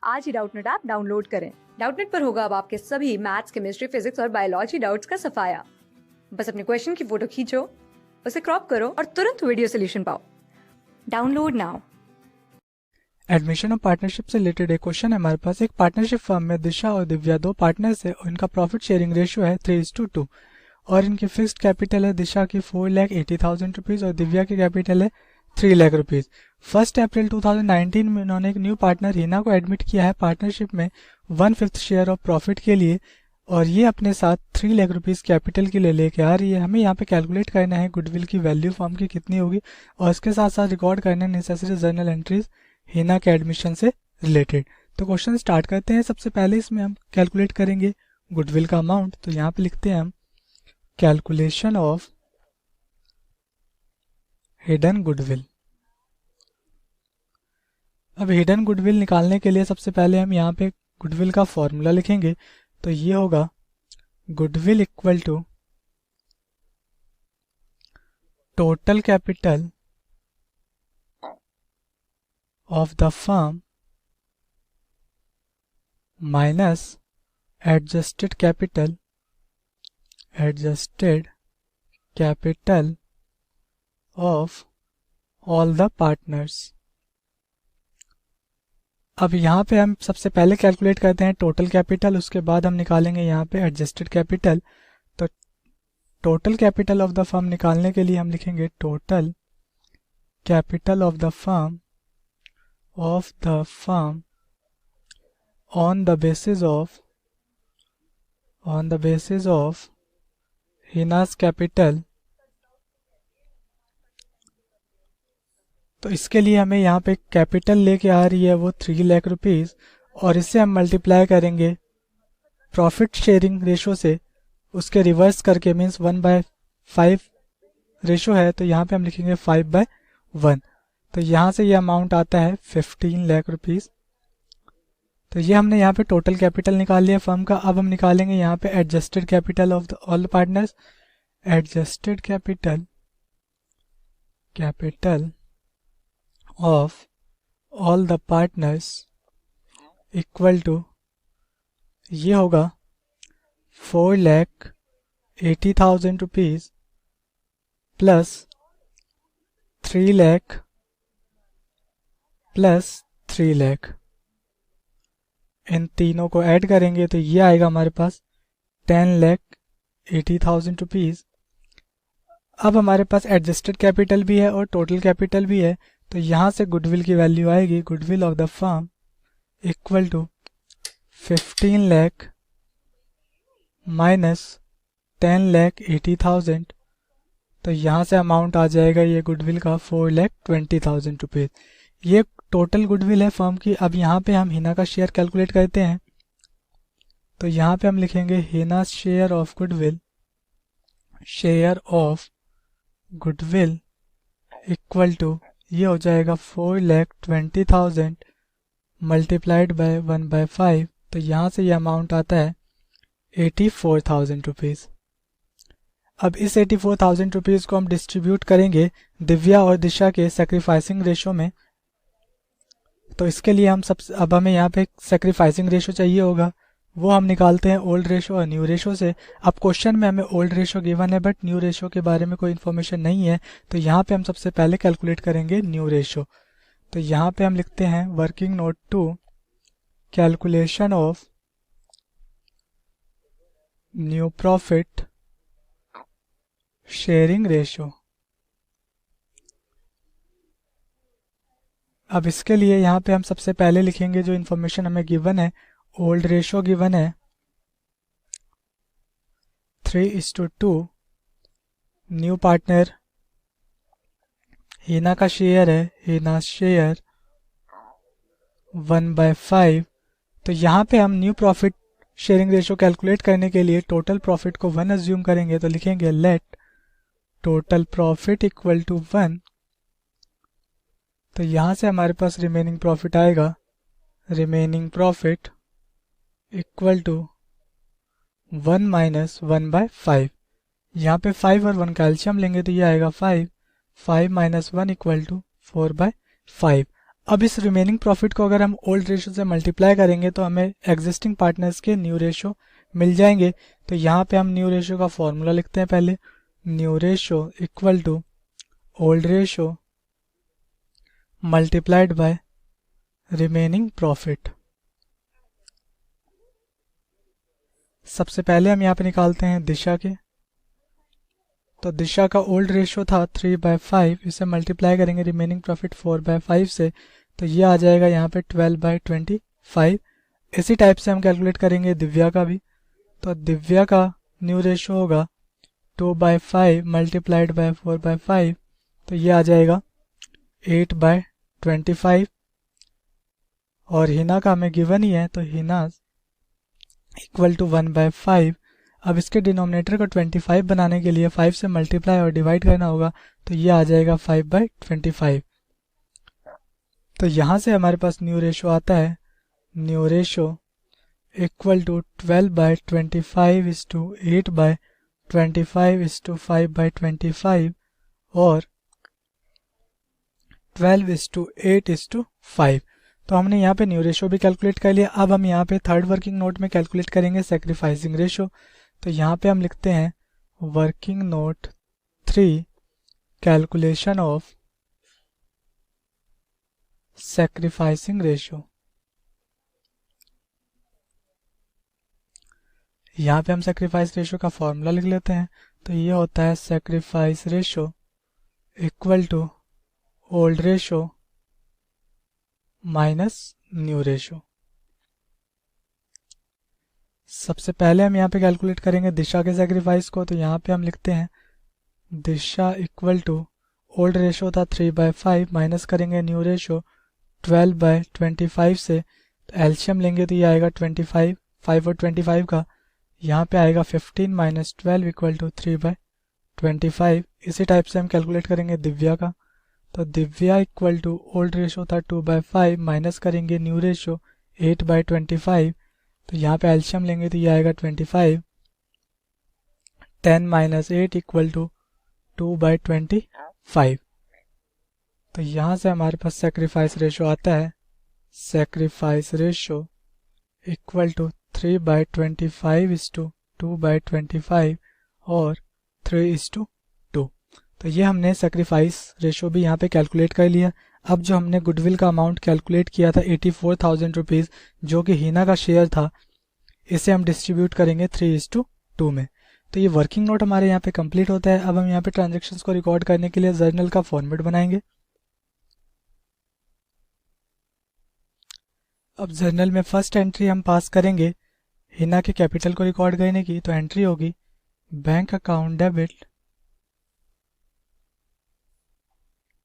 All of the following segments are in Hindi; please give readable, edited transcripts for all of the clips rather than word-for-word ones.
आज ही डाउटनेट ऐप डाउनलोड करें। डाउटनेट पर होगा अब आपके सभी मैथ्स, केमिस्ट्री, फिजिक्स और बायोलॉजी डाउट्स का सफाया। बस अपने क्वेश्चन की फोटो खींचो, उसे क्रॉप करो और तुरंत वीडियो सोल्यूशन पाओ। Download now. एडमिशन और पार्टनरशिप से रिलेटेड एक क्वेश्चन है हमारे पास। एक पार्टनरशिप फर्म में दिशा और दिव्या दो पार्टनर्स है और इनका प्रॉफिट शेयरिंग रेशियो है 3:2 और इनकी फिक्स्ड कैपिटल है दिशा की 4,80,000 रुपीज़ और दिव्या की कैपिटल है 3 लाख रुपीज़। 1 अप्रैल 2019 में इन्होंने एक न्यू पार्टनर हिना को एडमिट किया है पार्टनरशिप में 1/5 शेयर ऑफ प्रॉफिट के लिए और ये अपने साथ 3 लाख रुपीज़ कैपिटल के लिए लेके आ रही है। हमें यहाँ पे कैलकुलेट करना है गुडविल की वैल्यू फर्म की कितनी होगी और इसके साथ साथ रिकॉर्ड करना है नेसेसरी जर्नल एंट्रीज हिना के एडमिशन से रिलेटेड। तो क्वेश्चन स्टार्ट करते हैं। सबसे पहले इसमें हम कैलकुलेट करेंगे गुडविल का अमाउंट। तो यहाँ पे लिखते हैं हम कैलकुलेशन ऑफ हिडन गुडविल। अब हिडन गुडविल निकालने के लिए सबसे पहले हम यहाँ पे गुडविल का फॉर्मूला लिखेंगे। तो ये होगा goodwill equal to total capital of the firm minus adjusted capital of all the partners। अब यहाँ पे हम सबसे पहले कैलकुलेट करते हैं टोटल कैपिटल, उसके बाद हम निकालेंगे यहाँ पे एडजस्टेड कैपिटल। तो total capital of the firm निकालने के लिए हम लिखेंगे total capital of the firm on the basis of Hina's capital। तो इसके लिए हमें यहाँ पे कैपिटल लेके आ रही है वो 3 लाख रुपीज़ और इससे हम मल्टीप्लाई करेंगे प्रॉफिट शेयरिंग रेशो से, उसके रिवर्स करके मीन्स 1/5 रेशो है तो यहाँ पे हम लिखेंगे 5/1। तो यहाँ से ये अमाउंट आता है 15 लाख रुपीज़। तो ये हमने यहाँ पे टोटल कैपिटल निकाल लिया फर्म का। अब हम निकालेंगे यहाँ पे adjusted capital of all the partners. Adjusted capital of all the partners equal to ये होगा 4,80,000 rupees plus 3 lakh plus 3 lakh. इन तीनों को ऐड करेंगे तो ये आएगा हमारे पास 10,80,000 रुपीज़। अब हमारे पास एडजस्टेड कैपिटल भी है और टोटल कैपिटल भी है तो यहाँ से गुडविल की वैल्यू आएगी goodwill of the firm equal to 15 lakh minus 10,80,000। तो यहाँ से अमाउंट आ जाएगा ये गुडविल का 4,20,000 रुपीज़। ये टोटल गुडविल है फर्म की। अब यहाँ पे हम हिना का शेयर कैलकुलेट करते हैं। तो यहाँ पे हम लिखेंगे Heena share of goodwill equal to ये हो जाएगा 4,20,000 मल्टीप्लाइड बाय 1/5। तो यहाँ से ये अमाउंट आता है 84,000 रुपीज़। अब इस 84,000 रुपीज़ को हम डिस्ट्रीब्यूट करेंगे दिव्या और दिशा के सेक्रीफाइसिंग रेशो में। तो इसके लिए अब हमें यहाँ पे सेक्रीफाइसिंग रेशो चाहिए होगा, वो हम निकालते हैं ओल्ड रेशो और न्यू रेशो से। अब क्वेश्चन में हमें ओल्ड रेशो गिवन है बट न्यू रेशो के बारे में कोई इन्फॉर्मेशन नहीं है तो यहाँ पे हम सबसे पहले कैलकुलेट करेंगे न्यू रेशो। तो यहाँ पे हम लिखते हैं working note 2 calculation of new profit sharing ratio. अब इसके लिए यहाँ पे हम सबसे पहले लिखेंगे जो इन्फॉर्मेशन हमें गिवन है। ओल्ड रेशो गिवन है 3:2। न्यू पार्टनर हिना का शेयर है, हिना शेयर 1/5। तो यहाँ पे हम new profit sharing ratio calculate करने के लिए टोटल प्रॉफिट को 1 अज्यूम करेंगे। तो लिखेंगे let total profit equal to 1। तो यहाँ से हमारे पास रिमेनिंग प्रॉफिट आएगा, remaining profit equal to 1 minus 1/5। यहाँ पे 5 और 1 का एलसीएम लेंगे तो ये आएगा 5 माइनस 1 इक्वल टू 4/5। अब इस रिमेनिंग प्रॉफिट को अगर हम ओल्ड रेशो से मल्टीप्लाई करेंगे तो हमें एग्जिस्टिंग पार्टनर्स के न्यू रेशो मिल जाएंगे। तो यहाँ पे हम न्यू रेशो का फॉर्मूला लिखते हैं पहले, new ratio equal to old ratio multiplied by remaining profit. सबसे पहले हम यहाँ पे निकालते हैं दिशा के, तो दिशा का ओल्ड रेशो था 3/5, इसे मल्टीप्लाई करेंगे रिमेनिंग प्रॉफिट 4/5 से, तो ये आ जाएगा यहाँ पे 12/25। इसी टाइप से हम कैलकुलेट करेंगे दिव्या का भी, तो दिव्या का न्यू रेशो होगा 2/5 मल्टीप्लाइड बाय 4/5, तो ये आ जाएगा 8/25। और हिना का हमें गिवन ही है, तो हिना इक्वल टू 1/5। अब इसके डिनोमिनेटर को 25 बनाने के लिए 5 से मल्टीप्लाई और डिवाइड करना होगा, तो ये आ जाएगा 5/25। तो यहाँ से हमारे पास न्यू रेशो आता है, new ratio equal to 12/25 is to 8/25 is to 5/25 और 12 इज टू 8 इज टू 5। तो हमने यहाँ पे न्यू रेशो भी कैलकुलेट कर लिया। अब हम यहाँ पे थर्ड वर्किंग नोट में कैलकुलेट करेंगे सेक्रीफाइसिंग रेशो। तो यहाँ पे हम लिखते हैं working note 3 calculation of sacrificing ratio. यहाँ पे हम सेक्रीफाइस रेशो का फॉर्मूला लिख लेते हैं, तो ये होता है sacrifice ratio equal to old ratio minus new ratio. सबसे पहले हम यहाँ पे कैलकुलेट करेंगे दिशा के सेक्रीफाइस को, तो यहाँ पे हम लिखते हैं दिशा इक्वल टू ओल्ड रेशो था 3/5 माइनस करेंगे न्यू रेशो 12/25 से, तो एलसीएम लेंगे तो ये आएगा 25, 5 और 25 का, यहाँ पे आएगा 15 माइनस 12 इक्वल टू 3/25। इसी टाइप से हम कैलकुलेट करेंगे दिव्या का, तो Divya equal to old ratio था 2/5 माइनस करेंगे न्यू रेशो 8/25, तो यहाँ पे एलसीएम लेंगे तो ये आएगा 25, 10 माइनस 8 इक्वल टू 2/25। तो यहाँ से हमारे पास सेक्रीफाइस रेशो आता है, sacrifice ratio equal to 3/25 is to 2/25 और 3:2। तो ये हमने सेक्रीफाइस रेशो भी यहाँ पे कैलकुलेट कर लिया। अब जो हमने गुडविल का अमाउंट कैलकुलेट किया था 84,000 रुपीज़, जो कि हिना का शेयर था, इसे हम डिस्ट्रीब्यूट करेंगे 3:2 में। तो ये वर्किंग नोट हमारे यहाँ पे कंप्लीट होता है। अब हम यहाँ पे ट्रांजेक्शन्स को रिकॉर्ड करने के लिए जर्नल का फॉर्मेट बनाएंगे। अब जर्नल में फर्स्ट एंट्री हम पास करेंगे हिना के कैपिटल को रिकॉर्ड करने की, तो एंट्री होगी bank account debit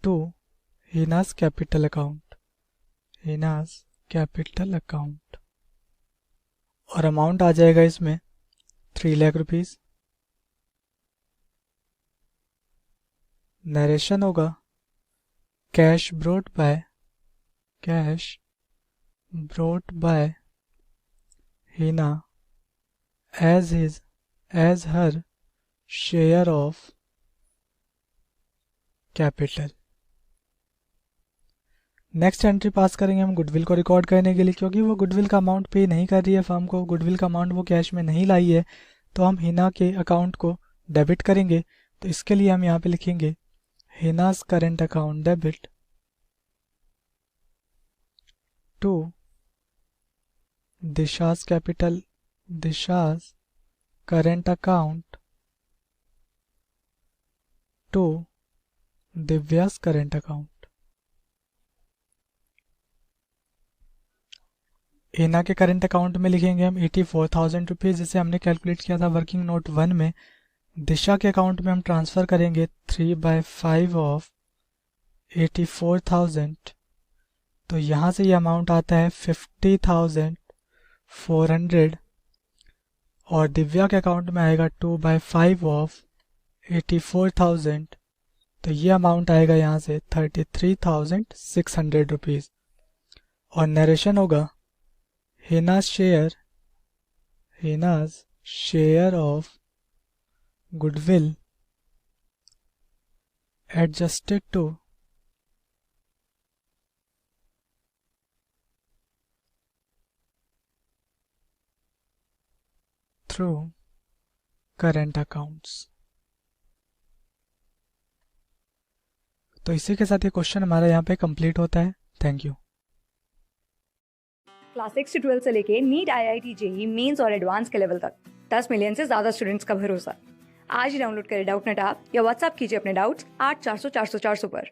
to Hina's capital account, Hina's capital account, और अमाउंट आ जाएगा इसमें 3 लाख रुपीज। नरेशन होगा cash brought by Hina as her share of capital. Next entry pass करेंगे हम गुडविल को रिकॉर्ड करने के लिए, क्योंकि वो गुडविल का अमाउंट पे नहीं कर रही है फर्म को, गुडविल का अमाउंट वो कैश में नहीं लाई है, तो हम हिना के अकाउंट को डेबिट करेंगे। तो इसके लिए हम यहाँ पे लिखेंगे Hina's current account debit to Disha's current account to Divya's current account. Hina के करेंट अकाउंट में लिखेंगे हम 84,000 रुपीज़, जिसे हमने कैलकुलेट किया था वर्किंग नोट 1 में। दिशा के अकाउंट में हम ट्रांसफ़र करेंगे 3/5 ऑफ 84,000, तो यहाँ से ये अमाउंट आता है 50,400, और दिव्या के अकाउंट में आएगा 2/5 ऑफ 84,000, तो ये अमाउंट आएगा यहाँ से 33,600 रुपीज़। और नरेशन होगा हिना's share of goodwill adjusted to through current accounts. तो इसी के साथ ये क्वेश्चन हमारा यहाँ पे कंप्लीट होता है। Thank you. क्लास 6 से 12 से लेके नीट, IIT, जेई मेंस और एडवांस के लेवल तक 10 मिलियन से ज्यादा स्टूडेंट्स का भरोसा। आज ही डाउनलोड करें डाउटनेट ऐप या व्हाट्सएप कीजिए अपने डाउट्स 8400 400 400 पर।